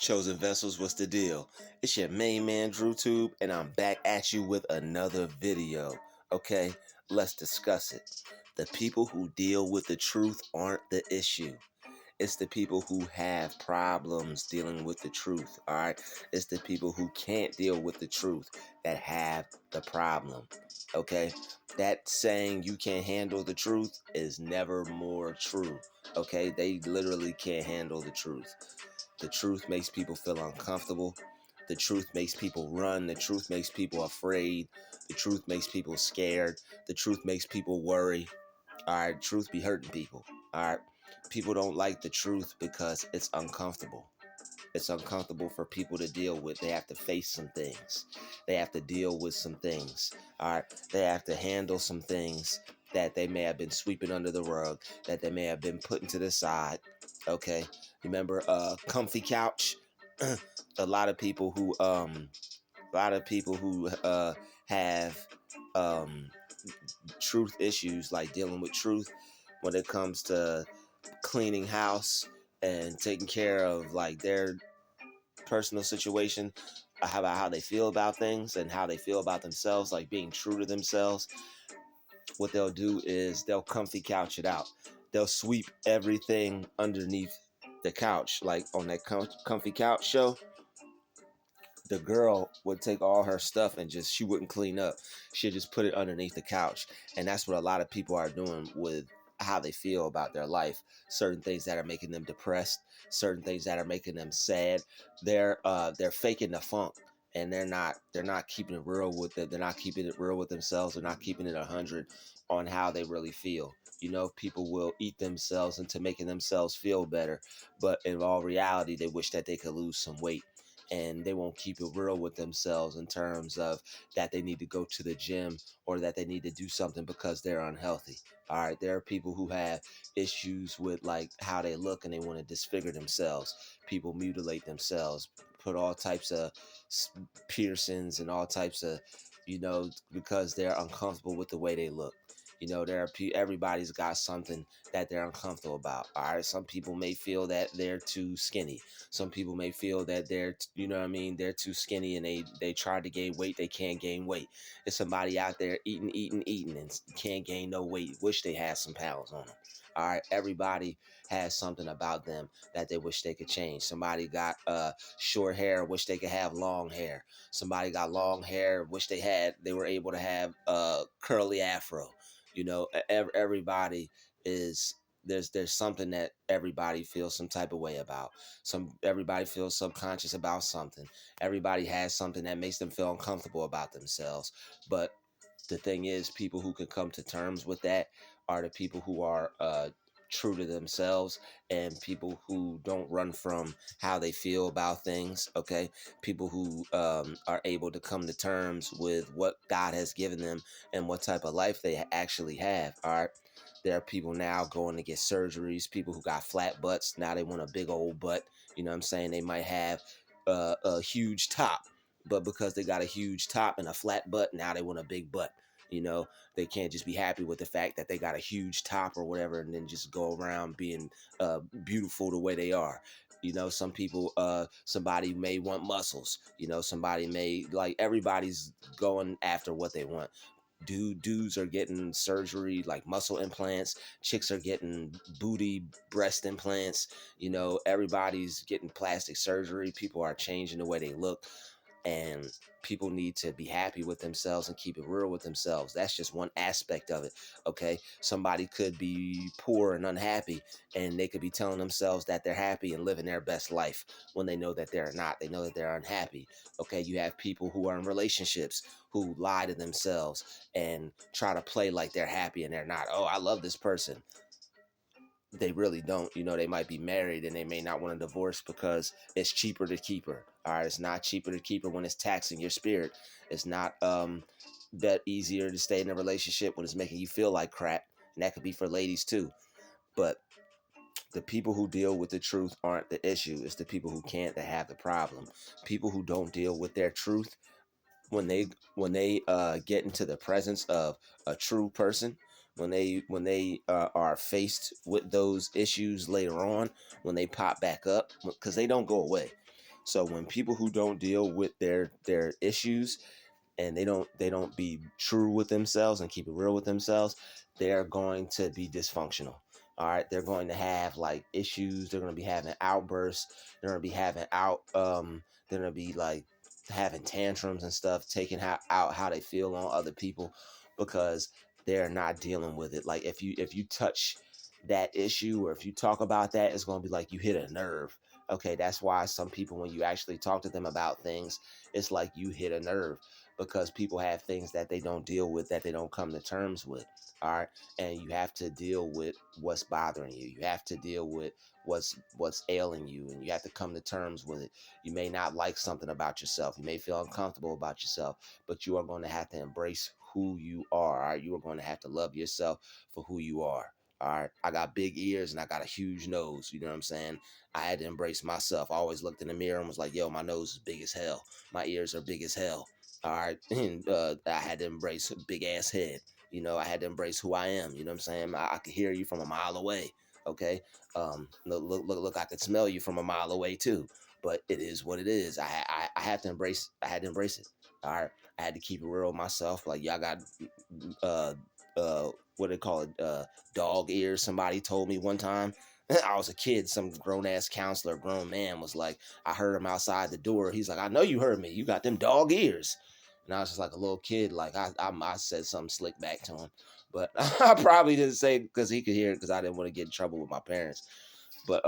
Chosen Vessels, what's the deal? It's your main man, Druuill, and I'm back at you with another video. Okay, let's discuss it. The people who deal with the truth aren't the issue. It's the people who have problems dealing with the truth, all right? It's the people who can't deal with the truth that have the problem, okay? That saying, you can't handle the truth, is never more true, okay? They literally can't handle the truth. The truth makes people feel uncomfortable. The truth makes people run. The truth makes people afraid. The truth makes people scared. The truth makes people worry. All right, truth be hurting people. All right, people don't like the truth because it's uncomfortable. It's uncomfortable for people to deal with. They have to face some things. They have to deal with some things. All right, they have to handle some things that they may have been sweeping under the rug, that they may have been putting to the side. Okay, remember, comfy couch. A lot of people who have truth issues, like dealing with truth when it comes to cleaning house and taking care of like their personal situation, about how they feel about things and how they feel about themselves, like being true to themselves. What they'll do is they'll comfy couch it out. They'll sweep everything underneath the couch, like on that comfy couch show. The girl would take all her stuff and she wouldn't clean up. She'd just put it underneath the couch. And that's what a lot of people are doing with how they feel about their life. Certain things that are making them depressed, certain things that are making them sad. They're faking the funk, and they're not keeping it real with it. They're not keeping it real with themselves. They're not keeping it 100 on how they really feel. You know, people will eat themselves into making themselves feel better, but in all reality, they wish that they could lose some weight, and they won't keep it real with themselves in terms of that they need to go to the gym or that they need to do something because they're unhealthy. All right, there are people who have issues with like how they look and they want to disfigure themselves. People mutilate themselves, put all types of piercings and all types of, because they're uncomfortable with the way they look. You know, everybody's got something that they're uncomfortable about. All right, some people may feel that they're too skinny. Some people may feel that they're too skinny and they try to gain weight, they can't gain weight. There's somebody out there eating and can't gain no weight. Wish they had some pounds on them. All right, everybody has something about them that they wish they could change. Somebody got short hair, wish they could have long hair. Somebody got long hair, wish they were able to have curly afro. You know, everybody is there's something that everybody feels some type of way about. Everybody feels subconscious about something. Everybody has something that makes them feel uncomfortable about themselves. But the thing is, people who can come to terms with that are the people who are true to themselves, and people who don't run from how they feel about things. Okay, people who are able to come to terms with what God has given them and what type of life they actually have. All right, there are people now going to get surgeries. People who got flat butts, now they want a big old butt. You know what I'm saying? They might have a huge top, but because they got a huge top and a flat butt, now they want a big butt. You know, they can't just be happy with the fact that they got a huge top or whatever and then just go around being beautiful the way they are. You know, some people, somebody may want muscles. You know, somebody may, like, everybody's going after what they want. Dudes are getting surgery like muscle implants. Chicks are getting booty breast implants. You know, everybody's getting plastic surgery. People are changing the way they look, and people need to be happy with themselves and keep it real with themselves. That's just one aspect of it. Okay, somebody could be poor and unhappy, and they could be telling themselves that they're happy and living their best life when they know that they're not. They know that they're unhappy. Okay, you have people who are in relationships who lie to themselves and try to play like they're happy and they're not. Oh, I love this person. They really don't. You know, they might be married and they may not want to divorce because it's cheaper to keep her. All right, it's not cheaper to keep her when it's taxing your spirit. It's not that easier to stay in a relationship when it's making you feel like crap. And that could be for ladies too. But the people who deal with the truth aren't the issue. It's the people who can't that have the problem. People who don't deal with their truth, when they get into the presence of a true person, when they are faced with those issues later on, when they pop back up, because they don't go away. So when people who don't deal with their issues, and they don't be true with themselves and keep it real with themselves, they're going to be dysfunctional. All right, they're going to have like issues. They're going to be having outbursts. They're going to be having they're going to be like having tantrums and stuff, taking out how they feel on other people because they're not dealing with it. Like if you touch that issue, or if you talk about that, it's going to be like you hit a nerve. Okay, that's why some people, when you actually talk to them about things, it's like you hit a nerve, because people have things that they don't deal with, that they don't come to terms with. All right, and you have to deal with what's bothering you. You have to deal with what's ailing you, and you have to come to terms with it. You may not like something about yourself. You may feel uncomfortable about yourself, but you are going to have to embrace who you are. All right, you are going to have to love yourself for who you are. All right, I got big ears and I got a huge nose. You know what I'm saying? I had to embrace myself. I always looked in the mirror and was like, yo, my nose is big as hell. My ears are big as hell. All right. And I had to embrace a big ass head. I had to embrace who I am. You know what I'm saying? I could hear you from a mile away. Okay. Look, I could smell you from a mile away too. But it is what it is. I had to embrace. I had to embrace it. All right. I had to keep it real with myself. Like, y'all got uh what do they call it? Dog ears. Somebody told me one time. I was a kid. Some grown ass counselor, grown man, was like, I heard him outside the door. He's like, I know you heard me. You got them dog ears. And I was just like a little kid. Like I said something slick back to him, but I probably didn't say it because he could hear it, because I didn't want to get in trouble with my parents. But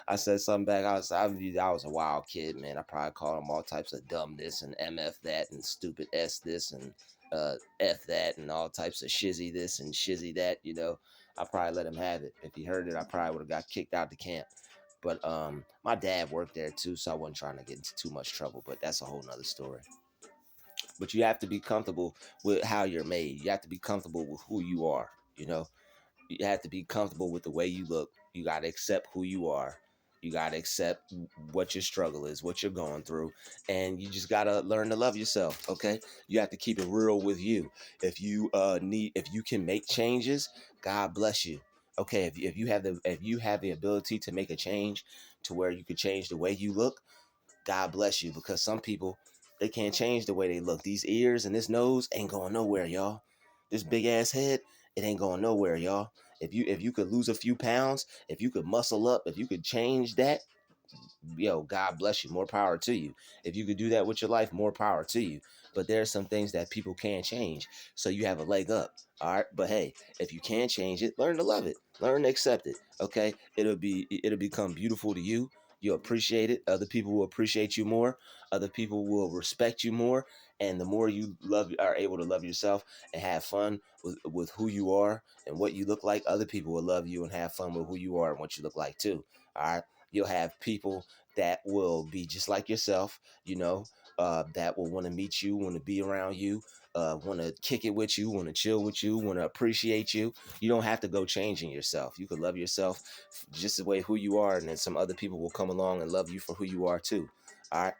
I said something back. I was a wild kid, man. I probably called him all types of dumb this and MF that and stupid S this and F that and all types of shizzy this and shizzy that. I probably let him have it. If he heard it, I probably would have got kicked out the camp. But my dad worked there too, so I wasn't trying to get into too much trouble. But that's a whole nother story. But you have to be comfortable with how you're made. You have to be comfortable with who you are. You know, you have to be comfortable with the way you look. You got to accept who you are. You got to accept what your struggle is, what you're going through, and you just got to learn to love yourself. Okay, you have to keep it real with you. If you can make changes, God bless you. Okay, if you have the ability to make a change to where you could change the way you look, God bless you, because some people, they can't change the way they look. These ears and this nose ain't going nowhere, y'all. This big ass head, it ain't going nowhere, y'all. If you could lose a few pounds, if you could muscle up, if you could change that, yo, God bless you. More power to you. If you could do that with your life, more power to you. But there are some things that people can't change. So you have a leg up. All right. But hey, if you can change it, learn to love it. Learn to accept it. Okay. It'll become beautiful to you. You'll appreciate it. Other people will appreciate you more. Other people will respect you more. And the more you are able to love yourself and have fun with who you are and what you look like, other people will love you and have fun with who you are and what you look like too. All right. You'll have people that will be just like yourself, that will want to meet you, want to be around you, want to kick it with you, want to chill with you, want to appreciate you. You don't have to go changing yourself. You can love yourself just the way who you are, and then some other people will come along and love you for who you are too. All right.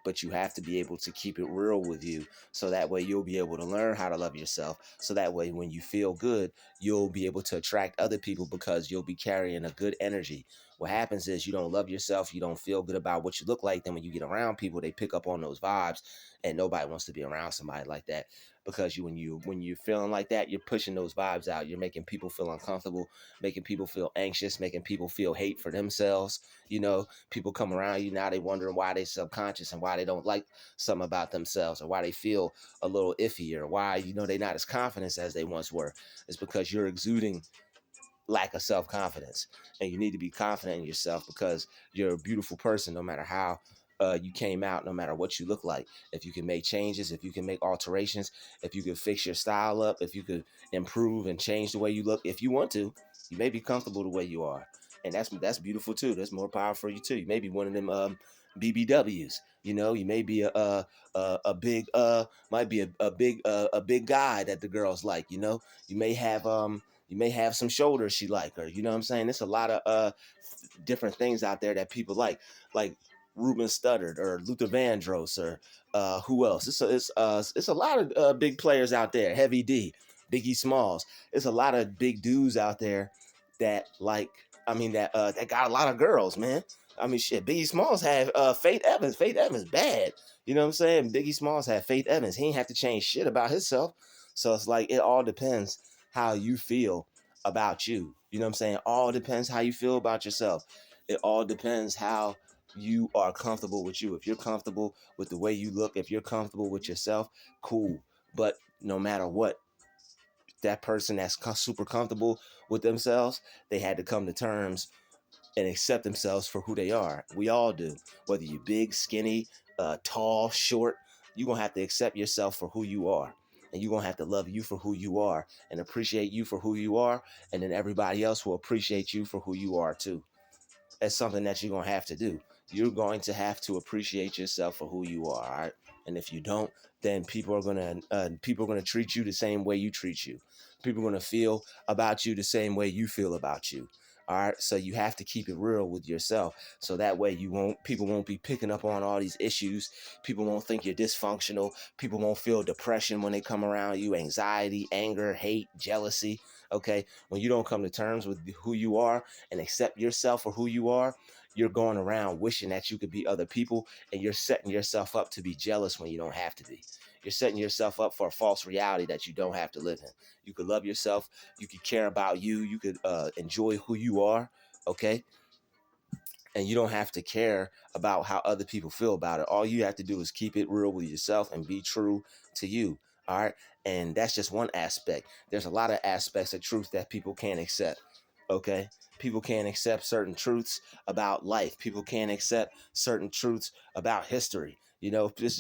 But you have to be able to keep it real with you, so that way you'll be able to learn how to love yourself, so that way when you feel good, you'll be able to attract other people, because you'll be carrying a good energy. What happens is, you don't love yourself, you don't feel good about what you look like, then when you get around people, they pick up on those vibes, and nobody wants to be around somebody like that, because when you're feeling like that, you're pushing those vibes out. You're making people feel uncomfortable, making people feel anxious, making people feel hate for themselves. People come around you now, they wondering why they subconscious and why they don't like something about themselves, or why they feel a little iffy, or why they're not as confident as they once were. It's because you're exuding lack of self-confidence, and you need to be confident in yourself, because you're a beautiful person, no matter how you came out, no matter what you look like. If you can make changes, if you can make alterations, if you can fix your style up, if you could improve and change the way you look, if you want to, you may be comfortable the way you are, and that's beautiful too. That's more power for you too. You may be one of them BBWs. You may be a big might be a big guy that the girls like. You may have some shoulders she like, or you know what I'm saying. There's a lot of different things out there that people like Ruben Studdard or Luther Vandross, or who else? It's a lot of big players out there. Heavy D, Biggie Smalls. It's a lot of big dudes out there that that got a lot of girls, man. I mean, shit, Biggie Smalls had Faith Evans. Faith Evans bad. You know what I'm saying? Biggie Smalls had Faith Evans. He ain't have to change shit about himself. So it's like it all depends how you feel about you. You know what I'm saying? All depends how you feel about yourself. It all depends how you are comfortable with you. If you're comfortable with the way you look, if you're comfortable with yourself, cool. But no matter what, that person that's super comfortable with themselves, they had to come to terms and accept themselves for who they are. We all do. Whether you're big, skinny, tall, short, you're going to have to accept yourself for who you are. And you're going to have to love you for who you are and appreciate you for who you are. And then everybody else will appreciate you for who you are too. That's something that you're going to have to do. You're going to have to appreciate yourself for who you are, all right? And if you don't, then people are going to treat you the same way you treat you. People are going to feel about you the same way you feel about you. All right, so you have to keep it real with yourself, so that way people won't be picking up on all these issues. People won't think you're dysfunctional. People won't feel depression when they come around you, anxiety, anger, hate, jealousy. Okay, when you don't come to terms with who you are and accept yourself for who you are, you're going around wishing that you could be other people, and you're setting yourself up to be jealous when you don't have to be. You're setting yourself up for a false reality that you don't have to live in. You could love yourself. You could care about you. You could enjoy who you are. Okay. And you don't have to care about how other people feel about it. All you have to do is keep it real with yourself and be true to you. All right. And that's just one aspect. There's a lot of aspects of truth that people can't accept. Okay. People can't accept certain truths about life. People can't accept certain truths about history. You know, it's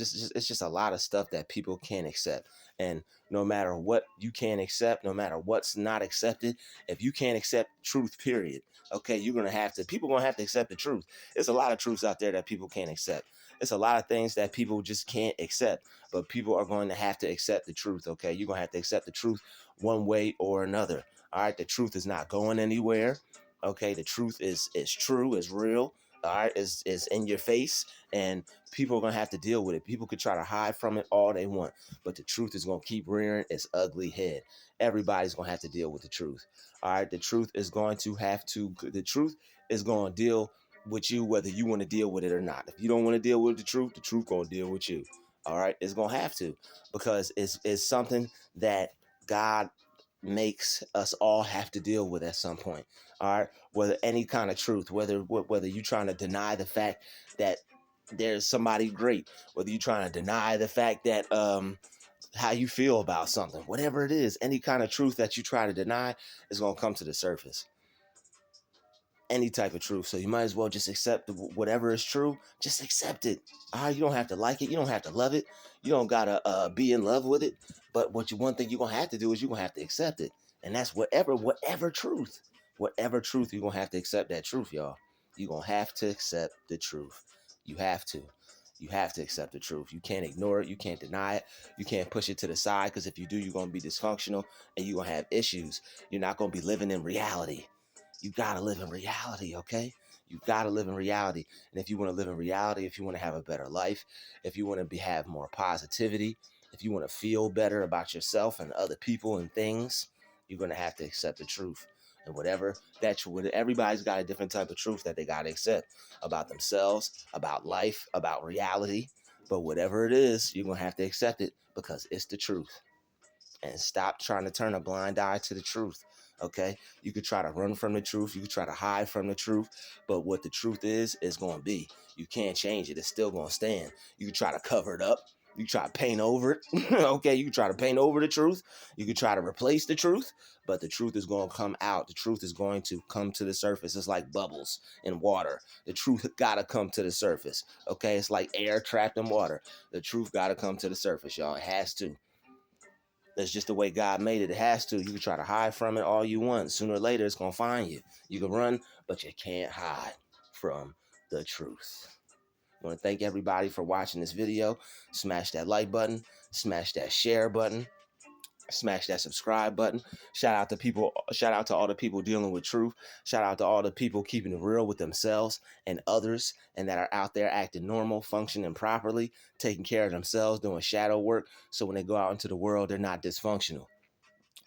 just a lot of stuff that people can't accept. And no matter what you can't accept, no matter what's not accepted, if you can't accept truth, period, okay, people gonna have to accept the truth. There's a lot of truths out there that people can't accept. It's a lot of things that people just can't accept, but people are going to have to accept the truth. Okay, you're gonna have to accept the truth one way or another. All right, the truth is not going anywhere. Okay, the truth is true, is real. All right, is in your face, and people are gonna have to deal with it. People could try to hide from it all they want, but the truth is gonna keep rearing its ugly head. Everybody's gonna have to deal with the truth. All right, the truth is going to deal with you whether you want to deal with it or not. If you don't want to deal with the truth going to deal with you. All right, it's going to have to, because it's something that God makes us all have to deal with at some point. All right, whether any kind of truth, whether you're trying to deny the fact that there's somebody great, whether you're trying to deny the fact that how you feel about something, whatever it is, any kind of truth that you try to deny is going to come to the surface. Any type of truth. So you might as well just accept whatever is true. Just accept it. You don't have to like it. You don't have to love it. You don't gotta be in love with it. But one thing you're gonna have to do is you're gonna have to accept it, and that's whatever truth, you're gonna have to accept that truth, y'all. You're gonna have to accept the truth. You have to. You have to accept the truth. You can't ignore it. You can't deny it. You can't push it to the side, because if you do, you're gonna be dysfunctional and you're gonna have issues. You're not gonna be living in reality. You got to live in reality, okay? You got to live in reality. And if you want to live in reality, if you want to have a better life, if you want to have more positivity, if you want to feel better about yourself and other people and things, you're going to have to accept the truth. And everybody's got a different type of truth that they got to accept about themselves, about life, about reality. But whatever it is, you're going to have to accept it, because it's the truth. And stop trying to turn a blind eye to the truth. Okay, you could try to run from the truth, you could try to hide from the truth, but what the truth is going to be. You can't change it. It's still going to stand. You could try to cover it up. You try to paint over it. Okay, you can try to paint over the truth. You can try to replace the truth, but the truth is going to come out. The truth is going to come to the surface. It's like bubbles in water. The truth got to come to the surface. Okay, it's like air trapped in water. The truth got to come to the surface, y'all. It has to. That's just the way God made it. It has to. You can try to hide from it all you want. Sooner or later, it's going to find you. You can run, but you can't hide from the truth. I want to thank everybody for watching this video. Smash that like button. Smash that share button. Smash that subscribe button. Shout out to all the people dealing with truth. Shout out to all the people keeping it real with themselves and others, and that are out there acting normal, functioning properly, taking care of themselves, doing shadow work, so when they go out into the world, they're not dysfunctional.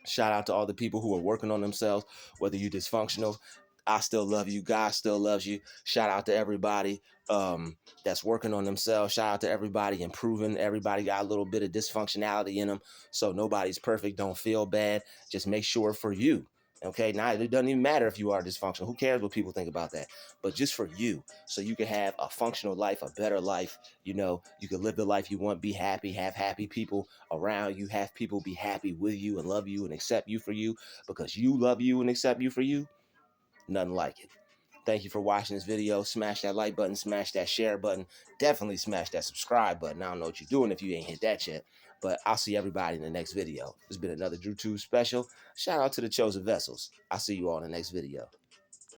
Shout out to all the people who are working on themselves, whether you're dysfunctional, I still love you. God still loves you. Shout out to everybody that's working on themselves. Shout out to everybody improving. Everybody got a little bit of dysfunctionality in them. So nobody's perfect. Don't feel bad. Just make sure for you. Okay, now it doesn't even matter if you are dysfunctional. Who cares what people think about that? But just for you, so you can have a functional life, a better life. You know, you can live the life you want, be happy, have happy people around you, have people be happy with you and love you and accept you for you because you love you and accept you for you. Nothing like it. Thank you for watching this video. Smash that like button, smash that share button. Definitely smash that subscribe button. I don't know what you're doing if you ain't hit that yet, but I'll see everybody in the next video. It's been another Druuill special. Shout out to the chosen vessels. I'll see you all in the next video.